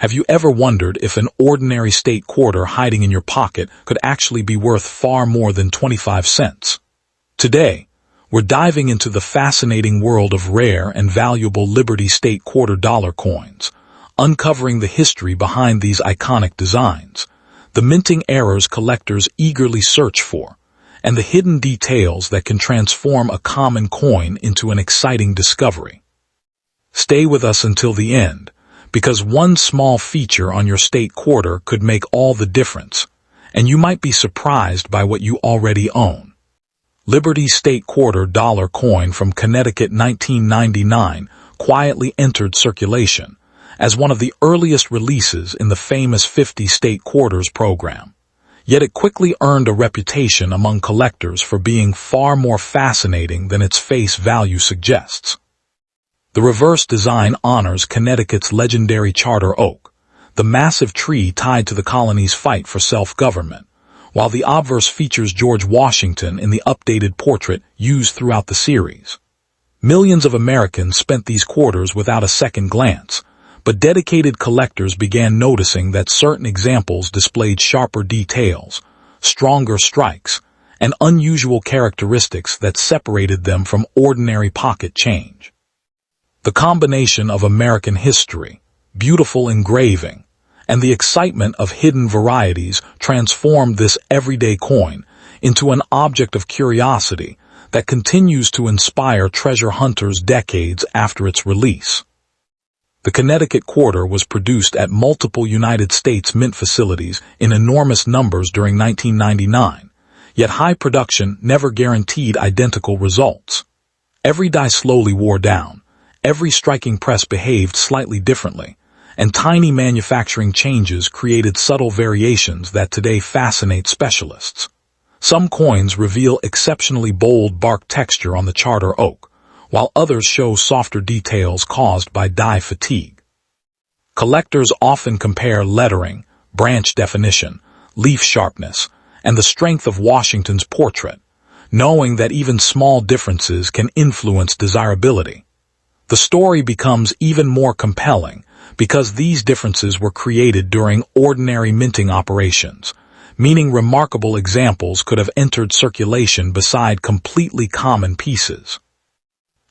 Have you ever wondered if an ordinary state quarter hiding in your pocket could actually be worth far more than 25 cents? Today, we're diving into the fascinating world of rare and valuable Liberty State quarter dollar coins, uncovering the history behind these iconic designs, the minting errors collectors eagerly search for, and the hidden details that can transform a common coin into an exciting discovery. Stay with us until the end, because one small feature on your state quarter could make all the difference, and you might be surprised by what you already own. Liberty State quarter dollar coin from Connecticut 1999 quietly entered circulation as one of the earliest releases in the famous 50 state quarters program. Yet it quickly earned a reputation among collectors for being far more fascinating than its face value suggests. The reverse design honors Connecticut's legendary charter oak, the massive tree tied to the colony's fight for self-government, while the obverse features George Washington in the updated portrait used throughout the series. Millions of Americans spent these quarters without a second glance, but dedicated collectors began noticing that certain examples displayed sharper details, stronger strikes, and unusual characteristics that separated them from ordinary pocket change. The combination of American history, beautiful engraving, and the excitement of hidden varieties transformed this everyday coin into an object of curiosity that continues to inspire treasure hunters decades after its release. The Connecticut quarter was produced at multiple United States mint facilities in enormous numbers during 1999, yet high production never guaranteed identical results. Every die slowly wore down, every striking press behaved slightly differently, and tiny manufacturing changes created subtle variations that today fascinate specialists. Some coins reveal exceptionally bold bark texture on the charter oak, while others show softer details caused by die fatigue. Collectors often compare lettering, branch definition, leaf sharpness, and the strength of Washington's portrait, knowing that even small differences can influence desirability. The story becomes even more compelling because these differences were created during ordinary minting operations, meaning remarkable examples could have entered circulation beside completely common pieces.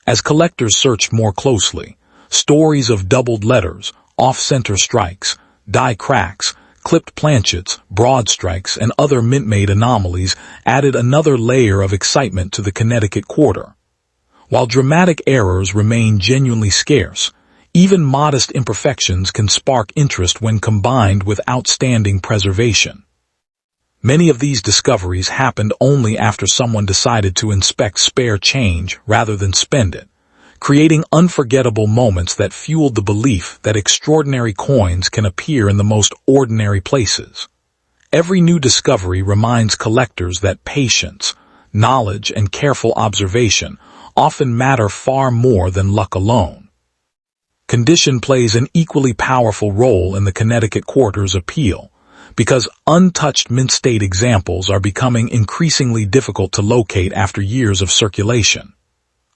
As collectors searched more closely, stories of doubled letters, off-center strikes, die cracks, clipped planchets, broad strikes, and other mint-made anomalies added another layer of excitement to the Connecticut quarter. While dramatic errors remain genuinely scarce, even modest imperfections can spark interest when combined with outstanding preservation. Many of these discoveries happened only after someone decided to inspect spare change rather than spend it, creating unforgettable moments that fueled the belief that extraordinary coins can appear in the most ordinary places. Every new discovery reminds collectors that patience, knowledge, and careful observation often matter far more than luck alone. Condition plays an equally powerful role in the Connecticut quarter's appeal, because untouched mint state examples are becoming increasingly difficult to locate after years of circulation.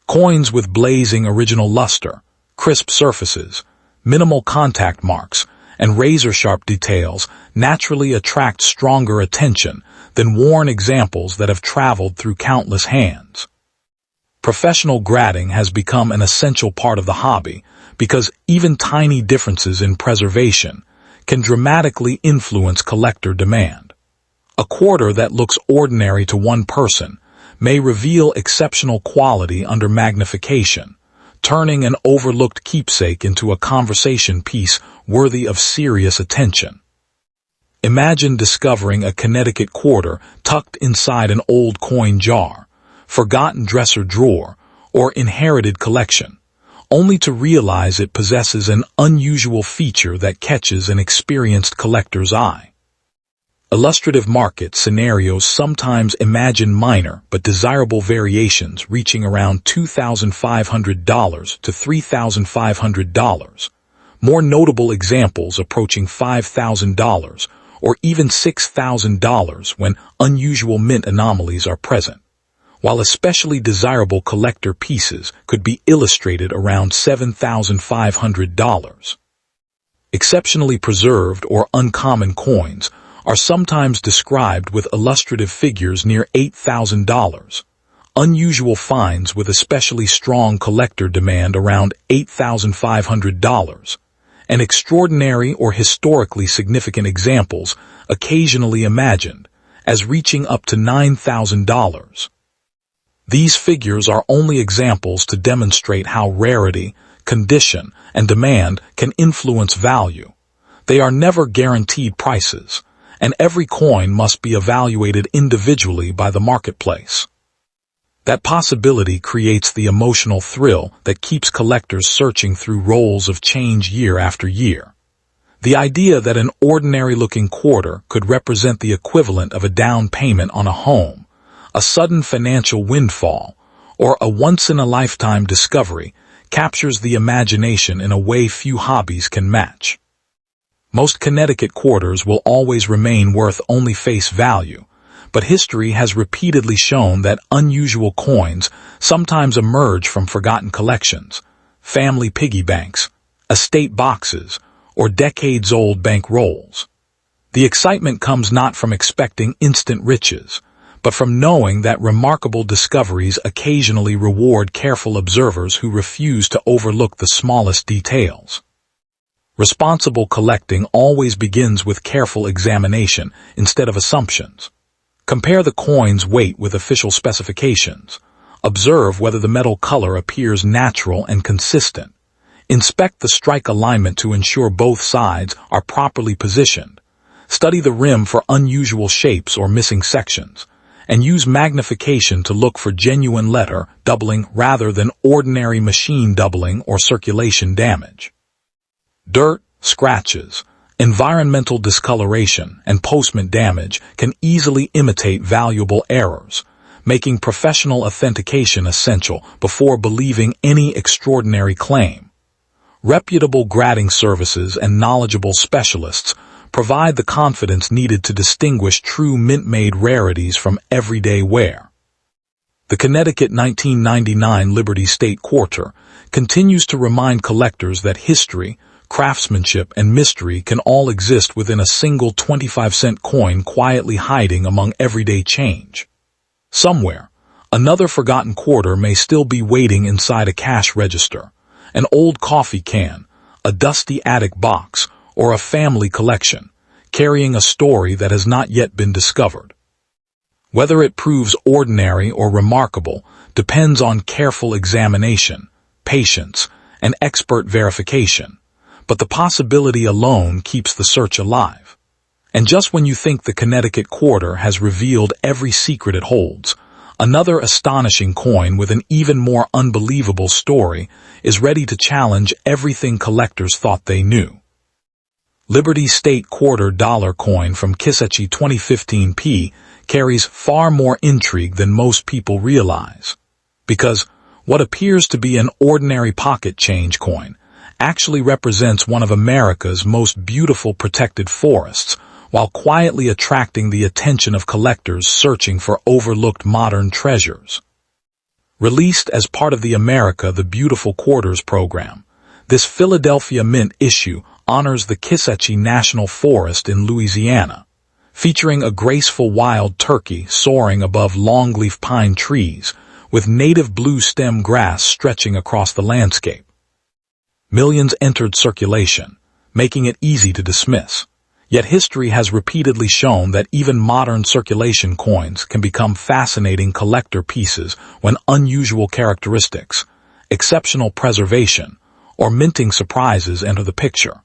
Coins with blazing original luster, crisp surfaces, minimal contact marks, and razor-sharp details naturally attract stronger attention than worn examples that have traveled through countless hands. Professional grading has become an essential part of the hobby because even tiny differences in preservation can dramatically influence collector demand. A quarter that looks ordinary to one person may reveal exceptional quality under magnification, turning an overlooked keepsake into a conversation piece worthy of serious attention. Imagine discovering a Connecticut quarter tucked inside an old coin jar, forgotten dresser drawer, or inherited collection, only to realize it possesses an unusual feature that catches an experienced collector's eye. Illustrative market scenarios sometimes imagine minor but desirable variations reaching around $2,500 to $3,500, more notable examples approaching $5,000 or even $6,000 when unusual mint anomalies are present, while especially desirable collector pieces could be illustrated around $7,500. Exceptionally preserved or uncommon coins are sometimes described with illustrative figures near $8,000. Unusual finds with especially strong collector demand around $8,500, and extraordinary or historically significant examples occasionally imagined as reaching up to $9,000. These figures are only examples to demonstrate how rarity, condition, and demand can influence value. They are never guaranteed prices, and every coin must be evaluated individually by the marketplace. That possibility creates the emotional thrill that keeps collectors searching through rolls of change year after year. The idea that an ordinary-looking quarter could represent the equivalent of a down payment on a home, a sudden financial windfall, or a once-in-a-lifetime discovery captures the imagination in a way few hobbies can match. Most Connecticut quarters will always remain worth only face value, but history has repeatedly shown that unusual coins sometimes emerge from forgotten collections, family piggy banks, estate boxes, or decades-old bank rolls. The excitement comes not from expecting instant riches, but from knowing that remarkable discoveries occasionally reward careful observers who refuse to overlook the smallest details. Responsible collecting always begins with careful examination instead of assumptions. Compare the coin's weight with official specifications. Observe whether the metal color appears natural and consistent. Inspect the strike alignment to ensure both sides are properly positioned. Study the rim for unusual shapes or missing sections, and use magnification to look for genuine letter doubling rather than ordinary machine doubling or circulation damage. Dirt, scratches, environmental discoloration, and postment damage can easily imitate valuable errors, making professional authentication essential before believing any extraordinary claim. Reputable grading services and knowledgeable specialists provide the confidence needed to distinguish true mint-made rarities from everyday wear. The Connecticut 1999 Liberty State Quarter continues to remind collectors that history, craftsmanship, and mystery can all exist within a single 25-cent coin quietly hiding among everyday change. Somewhere, another forgotten quarter may still be waiting inside a cash register, an old coffee can, a dusty attic box, or a family collection, carrying a story that has not yet been discovered. Whether it proves ordinary or remarkable depends on careful examination, patience, and expert verification, but the possibility alone keeps the search alive. And just when you think the Connecticut quarter has revealed every secret it holds, another astonishing coin with an even more unbelievable story is ready to challenge everything collectors thought they knew. Liberty State Quarter Dollar Coin from Kisatchie 2015P carries far more intrigue than most people realize, because what appears to be an ordinary pocket change coin actually represents one of America's most beautiful protected forests, while quietly attracting the attention of collectors searching for overlooked modern treasures. Released as part of the America the Beautiful Quarters program, this Philadelphia Mint issue honors the Kisatchie National Forest in Louisiana, featuring a graceful wild turkey soaring above longleaf pine trees with native blue stem grass stretching across the landscape. Millions entered circulation, making it easy to dismiss. Yet history has repeatedly shown that even modern circulation coins can become fascinating collector pieces when unusual characteristics, exceptional preservation, or minting surprises enter the picture.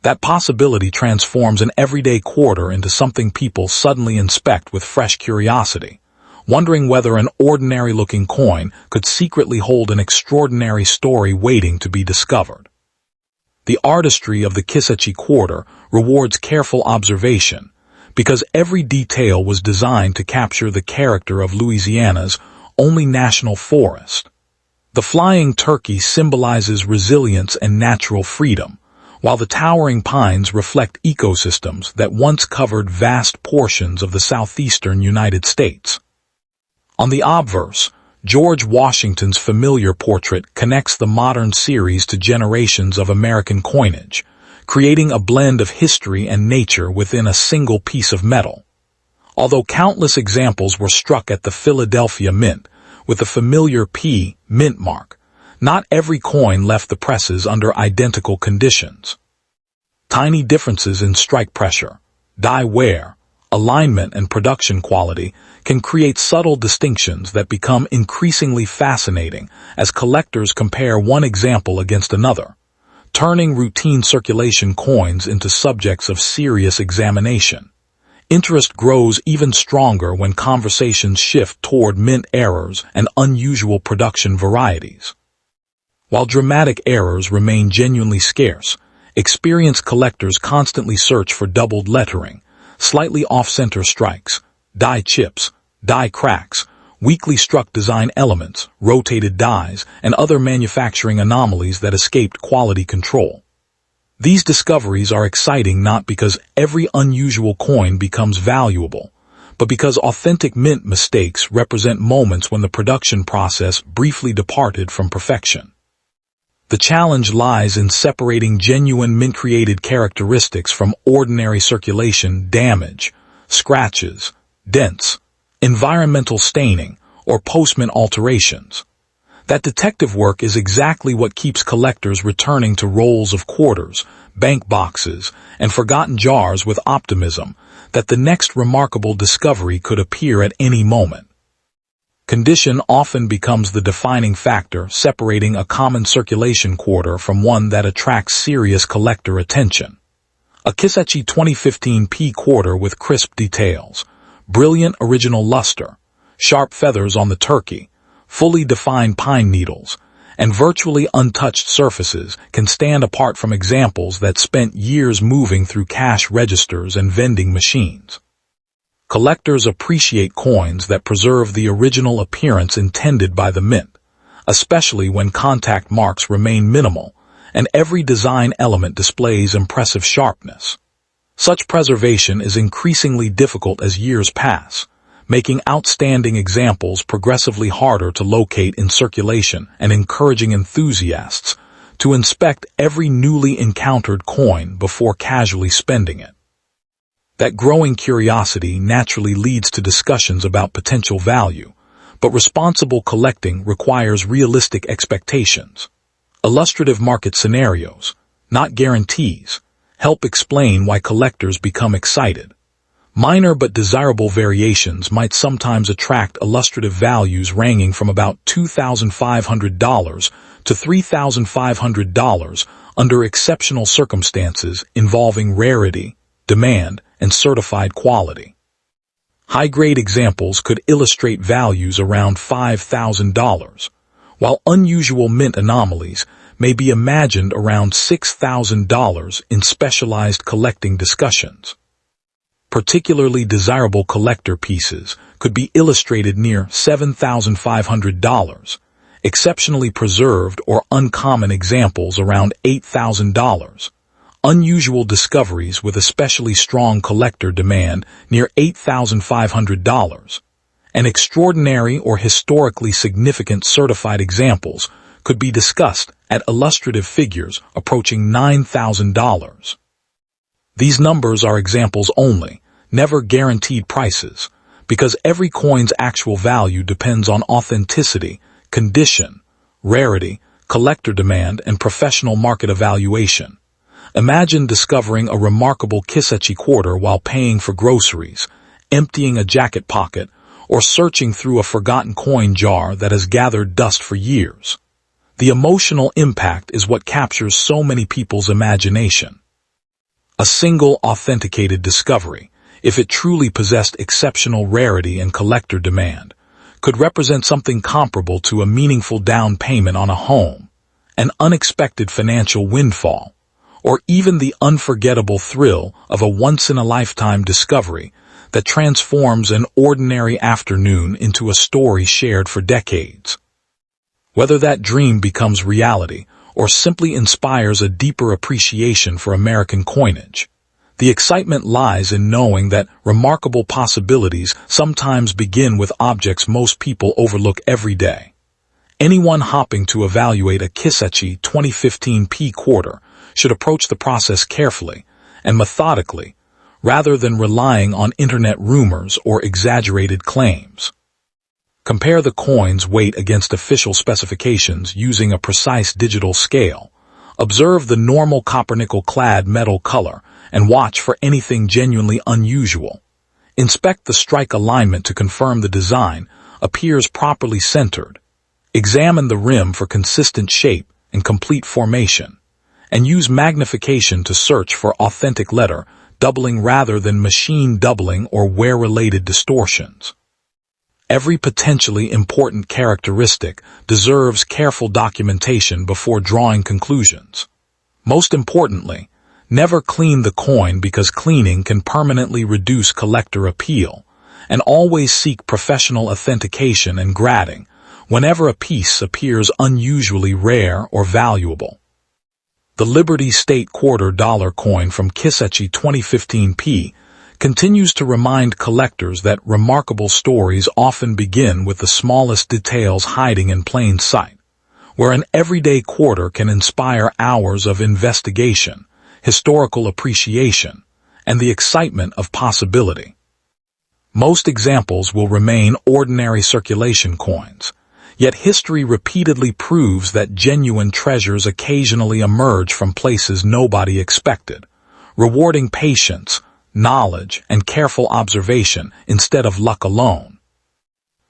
That possibility transforms an everyday quarter into something people suddenly inspect with fresh curiosity, wondering whether an ordinary-looking coin could secretly hold an extraordinary story waiting to be discovered. The artistry of the Kisatchie quarter rewards careful observation, because every detail was designed to capture the character of Louisiana's only national forest. The flying turkey symbolizes resilience and natural freedom, while the towering pines reflect ecosystems that once covered vast portions of the southeastern United States. On the obverse, George Washington's familiar portrait connects the modern series to generations of American coinage, creating a blend of history and nature within a single piece of metal. Although countless examples were struck at the Philadelphia Mint, with the familiar P mint mark, not every coin left the presses under identical conditions. Tiny differences in strike pressure, die wear, alignment, and production quality can create subtle distinctions that become increasingly fascinating as collectors compare one example against another, turning routine circulation coins into subjects of serious examination. Interest grows even stronger when conversations shift toward mint errors and unusual production varieties. While dramatic errors remain genuinely scarce, experienced collectors constantly search for doubled lettering, slightly off-center strikes, die chips, die cracks, weakly struck design elements, rotated dies, and other manufacturing anomalies that escaped quality control. These discoveries are exciting not because every unusual coin becomes valuable, but because authentic mint mistakes represent moments when the production process briefly departed from perfection. The challenge lies in separating genuine mint-created characteristics from ordinary circulation damage, scratches, dents, environmental staining, or post-mint alterations. That detective work is exactly what keeps collectors returning to rolls of quarters, bank boxes, and forgotten jars with optimism that the next remarkable discovery could appear at any moment. Condition often becomes the defining factor separating a common circulation quarter from one that attracts serious collector attention. A Kisechi 2015 P quarter with crisp details, brilliant original luster, sharp feathers on the turkey, fully defined pine needles, and virtually untouched surfaces can stand apart from examples that spent years moving through cash registers and vending machines. Collectors appreciate coins that preserve the original appearance intended by the mint, especially when contact marks remain minimal and every design element displays impressive sharpness. Such preservation is increasingly difficult as years pass, making outstanding examples progressively harder to locate in circulation and encouraging enthusiasts to inspect every newly encountered coin before casually spending it. That growing curiosity naturally leads to discussions about potential value, but responsible collecting requires realistic expectations. Illustrative market scenarios, not guarantees, help explain why collectors become excited. Minor but desirable variations might sometimes attract illustrative values ranging from about $2,500 to $3,500 under exceptional circumstances involving rarity, demand, and certified quality. High-grade examples could illustrate values around $5,000, while unusual mint anomalies may be imagined around $6,000 in specialized collecting discussions. Particularly desirable collector pieces could be illustrated near $7,500, exceptionally preserved or uncommon examples around $8,000, unusual discoveries with especially strong collector demand near $8,500, and extraordinary or historically significant certified examples could be discussed at illustrative figures approaching $9,000. These numbers are examples only, never guaranteed prices, because every coin's actual value depends on authenticity, condition, rarity, collector demand, and professional market evaluation. Imagine discovering a remarkable Kisechi quarter while paying for groceries, emptying a jacket pocket, or searching through a forgotten coin jar that has gathered dust for years. The emotional impact is what captures so many people's imagination. A single authenticated discovery, if it truly possessed exceptional rarity and collector demand, could represent something comparable to a meaningful down payment on a home, an unexpected financial windfall, or even the unforgettable thrill of a once-in-a-lifetime discovery that transforms an ordinary afternoon into a story shared for decades. Whether that dream becomes reality or simply inspires a deeper appreciation for American coinage, the excitement lies in knowing that remarkable possibilities sometimes begin with objects most people overlook every day. Anyone hopping to evaluate a Kisechi 2015 P quarter should approach the process carefully and methodically, rather than relying on internet rumors or exaggerated claims. Compare the coin's weight against official specifications using a precise digital scale. Observe the normal copper-nickel-clad metal color and watch for anything genuinely unusual. Inspect the strike alignment to confirm the design appears properly centered. Examine the rim for consistent shape and complete formation, and use magnification to search for authentic letter doubling rather than machine doubling or wear-related distortions. Every potentially important characteristic deserves careful documentation before drawing conclusions. Most importantly, never clean the coin because cleaning can permanently reduce collector appeal, and always seek professional authentication and grading whenever a piece appears unusually rare or valuable. The Liberty State Quarter Dollar coin from Kisechi 2015p continues to remind collectors that remarkable stories often begin with the smallest details hiding in plain sight, where an everyday quarter can inspire hours of investigation, historical appreciation, and the excitement of possibility. Most examples will remain ordinary circulation coins, yet history repeatedly proves that genuine treasures occasionally emerge from places nobody expected, rewarding patience, knowledge, and careful observation instead of luck alone.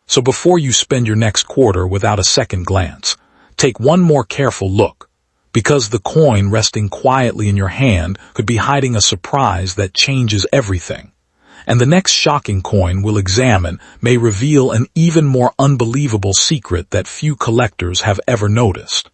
So before you spend your next quarter without a second glance, take one more careful look, because the coin resting quietly in your hand could be hiding a surprise that changes everything. And the next shocking coin we'll examine may reveal an even more unbelievable secret that few collectors have ever noticed.